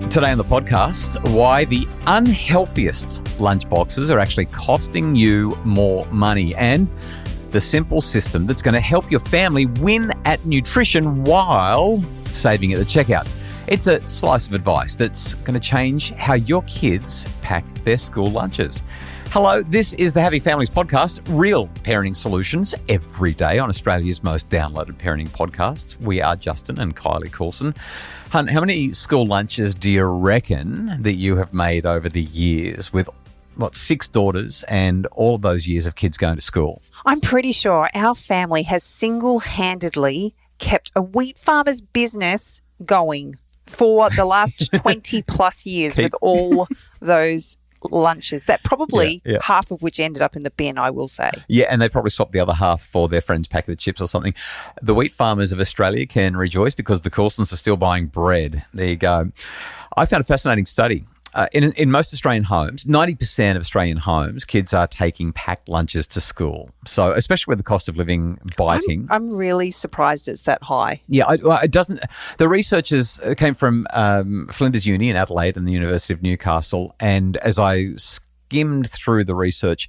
Today on the podcast, why the unhealthiest lunchboxes are actually costing you more money, and the simple system that's going to help your family win at nutrition while saving at the checkout. It's a slice of advice that's going to change how your kids pack their school lunches. Hello, this is the Happy Families Podcast, real parenting solutions every day on Australia's most downloaded parenting podcast. We are Justin and Kylie Coulson. Hun, how many school lunches do you reckon that you have made over the years with, 6 daughters and all of those years of kids going to school? I'm pretty sure our family has single-handedly kept a wheat farmer's business going for the last 20 plus years with all those lunches that probably half of which ended up in the bin, I will say. Yeah, and they probably swapped the other half for their friend's packet of chips or something. The wheat farmers of Australia can rejoice because the Coulsons are still buying bread. There you go. I found a fascinating study. In most Australian homes, 90% of Australian homes, kids are taking packed lunches to school. So, especially with the cost of living biting. I'm really surprised it's that high. Yeah, it doesn't. The researchers came from Flinders Uni in Adelaide and the University of Newcastle. And as I skimmed through the research,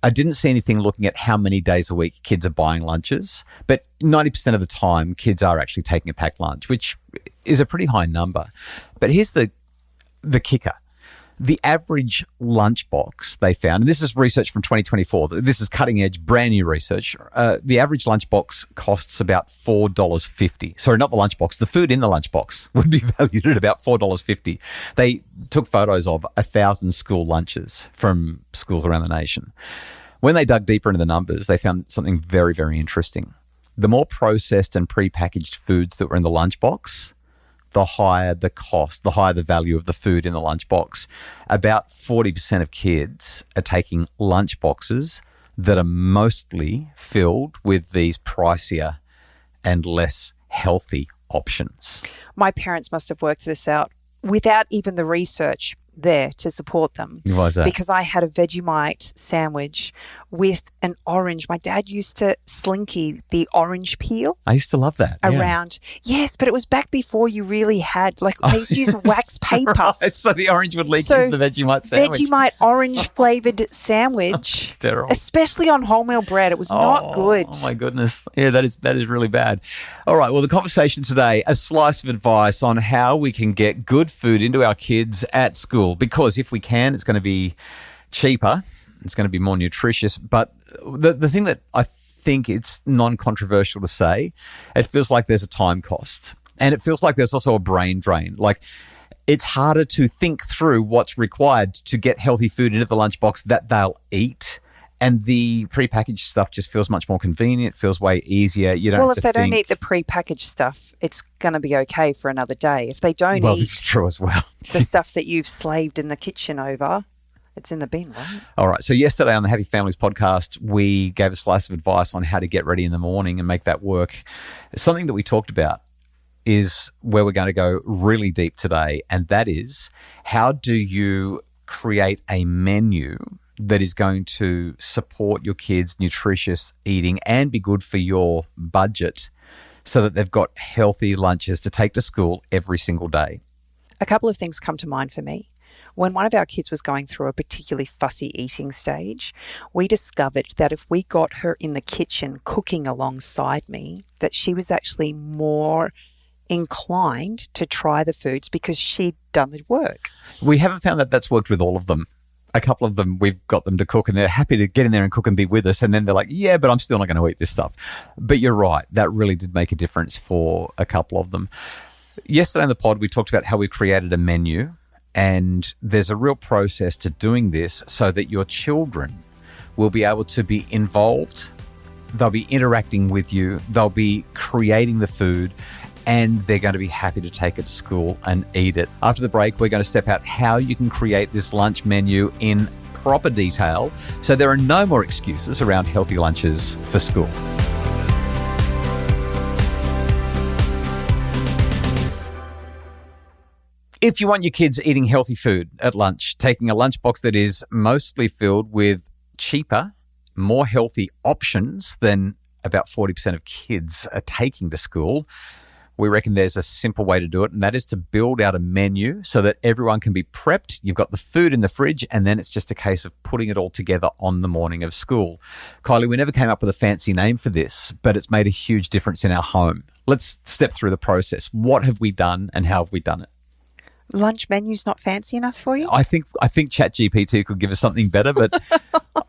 I didn't see anything looking at how many days a week kids are buying lunches. But 90% of the time, kids are actually taking a packed lunch, which is a pretty high number. But here's the kicker. The average lunchbox they found, and this is research from 2024, this is cutting edge, brand new research. The average lunchbox costs about $4.50. Sorry, not the lunchbox, the food in the lunchbox would be valued at about $4.50. They took photos of 1,000 school lunches from schools around the nation. When they dug deeper into the numbers, they found something very, very interesting. The more processed and prepackaged foods that were in the lunchbox, the higher the cost, the higher the value of the food in the lunchbox. About 40% of kids are taking lunchboxes that are mostly filled with these pricier and less healthy options. My parents must have worked this out without even the research there to support them. Why is that? Because I had a Vegemite sandwich with an orange. My dad used to slinky the orange peel. I used to love that. Around. Yes, but it was back before you really had, they used to use wax paper. Right, so the orange would leak into the Vegemite sandwich. Vegemite orange flavoured sandwich. It's terrible. Especially on wholemeal bread. It was not good. Oh my goodness. Yeah, that is really bad. All right, well, the conversation today, a slice of advice on how we can get good food into our kids at school. Because if we can, it's going to be cheaper, it's going to be more nutritious. But the thing that I think it's non-controversial to say, it feels like there's a time cost. And it feels like there's also a brain drain. Like, it's harder to think through what's required to get healthy food into the lunchbox that they'll eat. And the prepackaged stuff just feels much more convenient, feels way easier. You don't Well, have if to they don't think. eat the prepackaged stuff, it's going to be okay for another day. If they don't Well, eat this is true as well. the stuff that you've slaved in the kitchen over, it's in the bin, right? All right. So yesterday on the Happy Families podcast, we gave a slice of advice on how to get ready in the morning and make that work. Something that we talked about is where we're going to go really deep today, and that is, how do you create a menu that is going to support your kids' nutritious eating and be good for your budget so that they've got healthy lunches to take to school every single day? A couple of things come to mind for me. When one of our kids was going through a particularly fussy eating stage, we discovered that if we got her in the kitchen cooking alongside me, that she was actually more inclined to try the foods because she'd done the work. We haven't found that that's worked with all of them. A couple of them, we've got them to cook and they're happy to get in there and cook and be with us. And then they're like, yeah, but I'm still not going to eat this stuff. But you're right. That really did make a difference for a couple of them. Yesterday in the pod, we talked about how we created a menu, and there's a real process to doing this so that your children will be able to be involved. They'll be interacting with you. They'll be creating the food, and they're going to be happy to take it to school and eat it. After the break, we're going to step out how you can create this lunch menu in proper detail so there are no more excuses around healthy lunches for school. If you want your kids eating healthy food at lunch, taking a lunchbox that is mostly filled with cheaper, more healthy options than about 40% of kids are taking to school, we reckon there's a simple way to do it, and that is to build out a menu so that everyone can be prepped. You've got the food in the fridge, and then it's just a case of putting it all together on the morning of school. Kylie, we never came up with a fancy name for this, but it's made a huge difference in our home. Let's step through the process. What have we done and how have we done it? Lunch menu's not fancy enough for you? I think ChatGPT could give us something better, but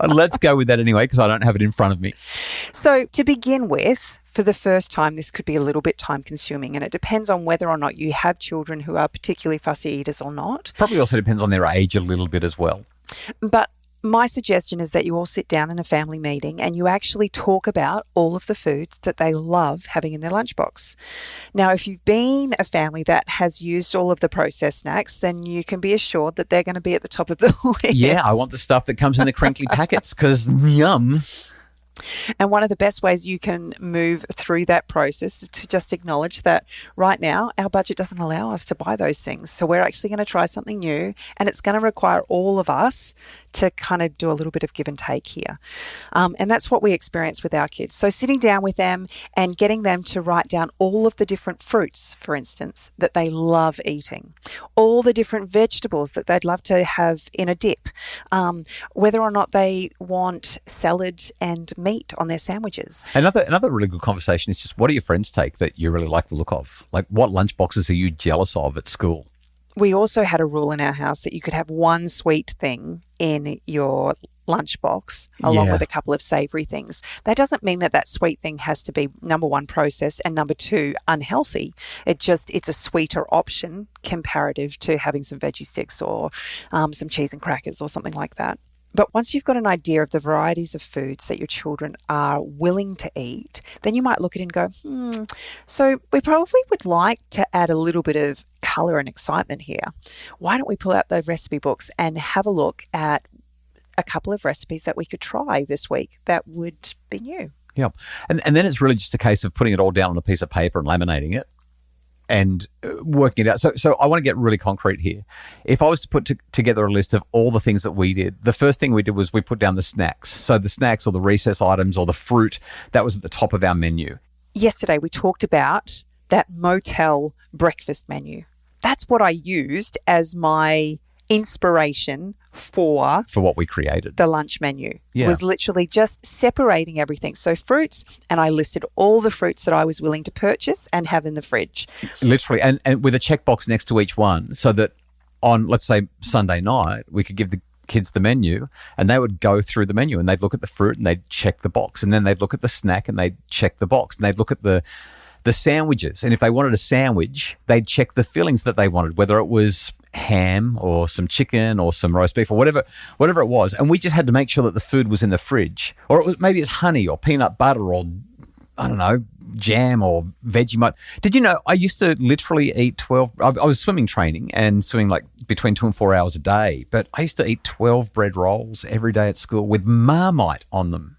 let's go with that anyway because I don't have it in front of me. So to begin with, for the first time, this could be a little bit time consuming, and it depends on whether or not you have children who are particularly fussy eaters or not. Probably also depends on their age a little bit as well. But my suggestion is that you all sit down in a family meeting and you actually talk about all of the foods that they love having in their lunchbox. Now, if you've been a family that has used all of the processed snacks, then you can be assured that they're going to be at the top of the list. Yeah, I want the stuff that comes in the crinkly packets because yum. And one of the best ways you can move through that process is to just acknowledge that right now our budget doesn't allow us to buy those things. So we're actually going to try something new, and it's going to require all of us to kind of do a little bit of give and take here. And that's what we experience with our kids. So sitting down with them and getting them to write down all of the different fruits, for instance, that they love eating, all the different vegetables that they'd love to have in a dip, whether or not they want salad and meat on their sandwiches. Another really good conversation is just what do your friends take that you really like the look of? Like what lunch boxes are you jealous of at school? We also had a rule in our house that you could have one sweet thing in your lunchbox along with a couple of savoury things. That doesn't mean that sweet thing has to be, number one, processed and number two, unhealthy. It's a sweeter option comparative to having some veggie sticks or some cheese and crackers or something like that. But once you've got an idea of the varieties of foods that your children are willing to eat, then you might look at it and go, so we probably would like to add a little bit of colour and excitement here. Why don't we pull out the recipe books and have a look at a couple of recipes that we could try this week that would be new? Yeah. And then it's really just a case of putting it all down on a piece of paper and laminating it and working it out. So I want to get really concrete here. If I was to put together a list of all the things that we did, the first thing we did was we put down the snacks. So the snacks or the recess items or the fruit, that was at the top of our menu. Yesterday, we talked about that motel breakfast menu. That's what I used as my inspiration for what we created. The lunch menu was literally just separating everything. So fruits, and I listed all the fruits that I was willing to purchase and have in the fridge. Literally, and with a checkbox next to each one so that on, let's say, Sunday night, we could give the kids the menu and they would go through the menu and they'd look at the fruit and they'd check the box, and then they'd look at the snack and they'd check the box, and they'd look at the sandwiches. And if they wanted a sandwich, they'd check the fillings that they wanted, whether it was ham or some chicken or some roast beef or whatever it was. And we just had to make sure that the food was in the fridge, or maybe it's honey or peanut butter or, I don't know, jam or Vegemite. Did you know I used to literally eat 12, I was swimming training and swimming like between 2 and 4 hours a day, but I used to eat 12 bread rolls every day at school with Marmite on them.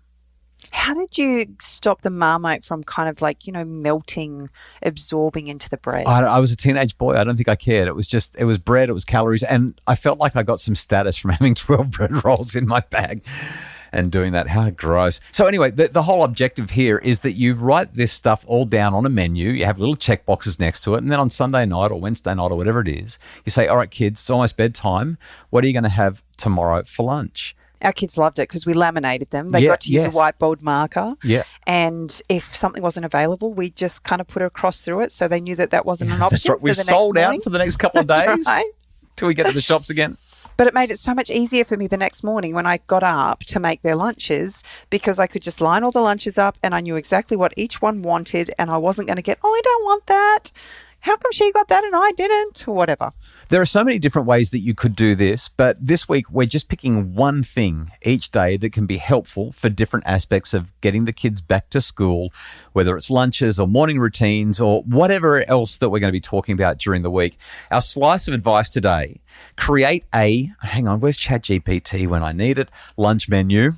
How did you stop the Marmite from kind of like, melting, absorbing into the bread? I was a teenage boy. I don't think I cared. It was bread, it was calories, and I felt like I got some status from having 12 bread rolls in my bag and doing that. How gross. So anyway, the whole objective here is that you write this stuff all down on a menu. You have little check boxes next to it, and then on Sunday night or Wednesday night or whatever it is, you say, all right, kids, it's almost bedtime. What are you going to have tomorrow for lunch? Our kids loved it because we laminated them. They got to use a whiteboard marker. Yeah. And if something wasn't available, we just kind of put a cross through it so they knew that wasn't an option. That's right. We sold out for the next couple of days till we get to the shops again. But it made it so much easier for me the next morning when I got up to make their lunches, because I could just line all the lunches up and I knew exactly what each one wanted, and I wasn't going to get, I don't want that. How come she got that and I didn't, or whatever. There are so many different ways that you could do this, but this week we're just picking one thing each day that can be helpful for different aspects of getting the kids back to school, whether it's lunches or morning routines or whatever else that we're going to be talking about during the week. Our slice of advice today, create hang on, where's ChatGPT when I need it, lunch menu.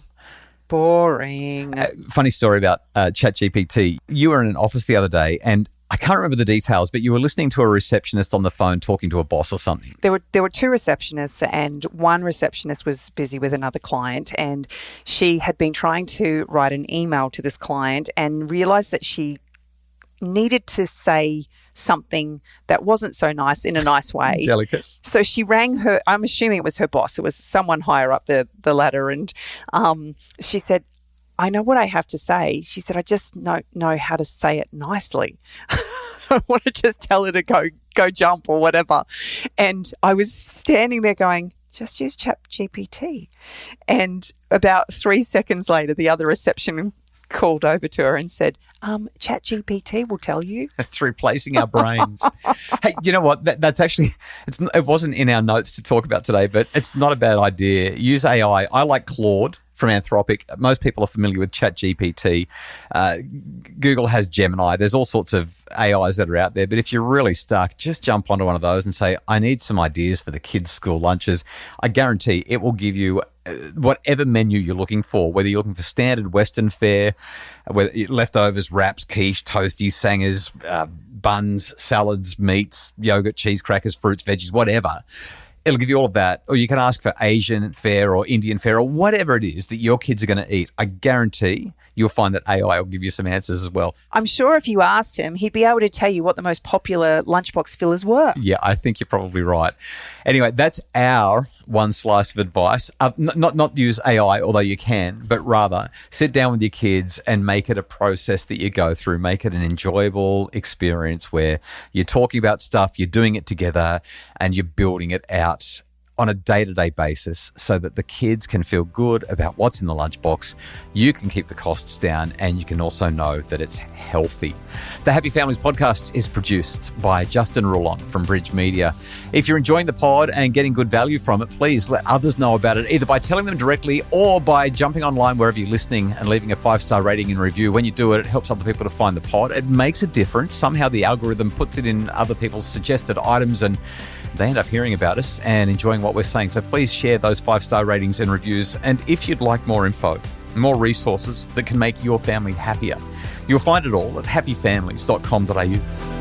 Boring. Funny story about ChatGPT. You were in an office the other day and I can't remember the details, but you were listening to a receptionist on the phone talking to a boss or something. There were two receptionists, and one receptionist was busy with another client, and she had been trying to write an email to this client and realised that she needed to say something that wasn't so nice in a nice way. Delicate. So she rang her, I'm assuming it was her boss. It was someone higher up the ladder. And she said, I know what I have to say. She said, I just don't know how to say it nicely. I want to just tell her to go jump or whatever. And I was standing there going, just use ChatGPT. And about 3 seconds later, the other reception called over to her and said, ChatGPT will tell you. It's replacing our brains. Hey, you know what? That's actually, it wasn't in our notes to talk about today, but it's not a bad idea. Use AI. I like Claude from Anthropic. Most people are familiar with ChatGPT. Google has Gemini. There's all sorts of AIs that are out there. But if you're really stuck, just jump onto one of those and say, I need some ideas for the kids' school lunches. I guarantee it will give you whatever menu you're looking for, whether you're looking for standard Western fare, whether leftovers, wraps, quiche, toasties, sangers, buns, salads, meats, yogurt, cheese, crackers, fruits, veggies, whatever. It'll give you all of that. Or you can ask for Asian fare or Indian fare or whatever it is that your kids are going to eat. I guarantee you'll find that AI will give you some answers as well. I'm sure if you asked him, he'd be able to tell you what the most popular lunchbox fillers were. Yeah, I think you're probably right. Anyway, that's our one slice of advice. Not use AI, although you can, but rather sit down with your kids and make it a process that you go through. Make it an enjoyable experience where you're talking about stuff, you're doing it together, and you're building it out on a day-to-day basis so that the kids can feel good about what's in the lunchbox. You can keep the costs down and you can also know that it's healthy. The Happy Families podcast is produced by Justin Rulon from Bridge Media. If you're enjoying the pod and getting good value from it, please let others know about it, either by telling them directly or by jumping online wherever you're listening and leaving a 5-star rating and review. When you do it, it helps other people to find the pod. It makes a difference. Somehow the algorithm puts it in other people's suggested items and they end up hearing about us and enjoying what we're saying. So please share those 5-star ratings and reviews. And if you'd like more info, more resources that can make your family happier, you'll find it all at happyfamilies.com.au.